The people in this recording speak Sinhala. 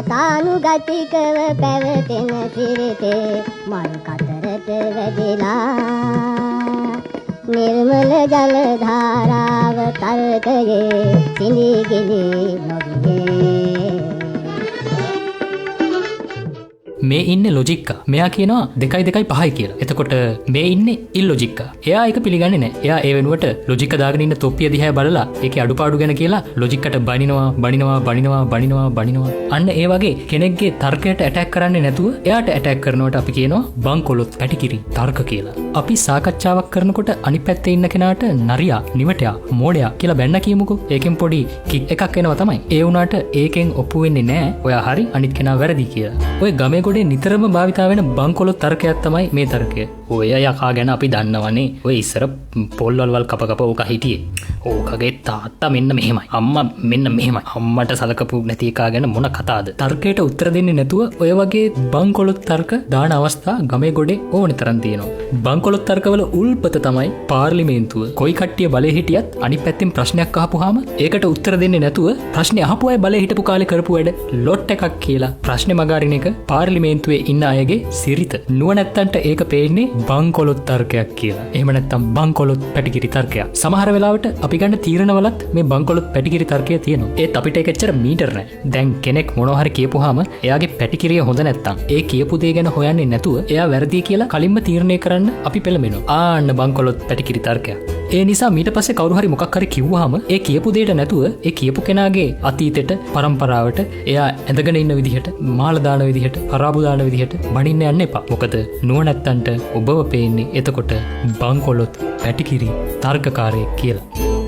ගතානුගතිකව පැවතෙන සිරිතේ මල් කතරට වැදිලා නිර්මල ජල ධාරාව තර්කයේ සිඳී ගිලි නොගියේ මේ ඉන්නේ ලොජික්කා. මෙයා කියනවා 2.5යි කියලා. එතකොට මේ ඉන්නේ ඉල්ලොජික්කා. එයා ඒක පිළිගන්නේ නැහැ. එයා ඒ වෙනුවට ලොජික්ක දාගෙන ඉන්න තොප්පිය දිහා බලලා ඒකේ අඩුපාඩු ගැන කියලා ලොජික්කට බනිනවා. අන්න ඒ වගේ කෙනෙක්ගේ තර්කයට ඇටැක් කරන්නේ නැතුව එයාට ඇටැක් කරනවට අපි කියනවා බංකොලොත් පැටිකිරි තර්ක කියලා. අපි සාකච්ඡාවක් කරනකොට අනිත් පැත්තේ ඉන්න කෙනාට නරියා, නිවටයා, මෝඩයා කියලා බැන්න කියමුකෝ. ඒකෙන් පොඩි කික් එකක් එනවා තමයි. ඒ වුණාට ඒකෙන් ඔප්පු වෙන්නේ නැහැ. ඔයා හරි අනිත් කෙනා වැරදි කියලා. ඔය ගමේ ගොඩේ නිතරම භාවිතා වෙන බංකොලොත් තර්කයක් තමයි මේ තර්කය. ඔය යකා ගැන අපි දන්නවනේ. ඔය ඉස්සර පොල්වල් කප ඕක හිටියේ. ඕකගේ තාත්තා මෙන්න මෙහෙමයි. අම්මා මෙන්න මෙහෙමයි. අම්මට සලකපු නැති එකා ගැන මොන කතාවද? තර්කයට උත්තර දෙන්නේ නැතුව ඔය වගේ බංකොලොත් තර්ක දාන අවස්ථා ගමේ ගොඩේ ඕන තරම් තියෙනවා. බංකොලොත් තර්කවල උල්පත තමයි පාර්ලිමේන්තුව. කොයි කට්ටිය බලේ හිටියත් අනිත් පැත්තෙන් ප්‍රශ්නයක් අහපුවාම ඒකට උත්තර දෙන්නේ නැතුව ප්‍රශ්නේ අහපු අය බලේ හිටපු කාලේ කරපු වැඩ ලොට් එකක් කියලා ප්‍රශ්නේ මගාරින එක පාර්ලිමේන්තුවේ ඉන්න අයගේ සිරිත. නුවණැත්තන්ට ඒක පේන්නේ බංකොලොත් තර්කයක් කියලා. එහෙම නැත්නම් බංකොලොත් පැටිකිරි තර්කයක්. සමහර වෙලාවට අපි ගන්න තීරණවලත් මේ බංකොලොත් පැටිකිරි තර්කය තියෙනවා. ඒත් අපිට ඒක එච්චර මීටර් නැහැ. දැන් කෙනෙක් මොනවා හරි කියපුවාම එයාගේ පැටිකිරිය හොඳ නැත්නම් ඒ කියපු දේ ගැන හොයන්නේ නැතුව එයා වැරදි කියලා කලින්ම තීරණය කරන්න අපි පෙළඹෙනවා. ආන්න බංකොලොත් පැටිකිරි තර්කයක්. ඒ නිසා ඊට පස්සේ කවුරු හරි මොකක් හරි කිව්වහම ඒ කියපු දෙයට නැතුව ඒ කියපු කෙනාගේ අතීතෙට පරම්පරාවට එයා ඇඳගෙන ඉන්න විදිහට මාල දාන විදිහට පරාබු දාන විදිහට බණින්න යන්න එපා. මොකද නුවණැත්තන්ට ඔබව පේන්නේ එතකොට බංකොලොත් පැටිකිරි තර්කකාරයෙක් කියලා.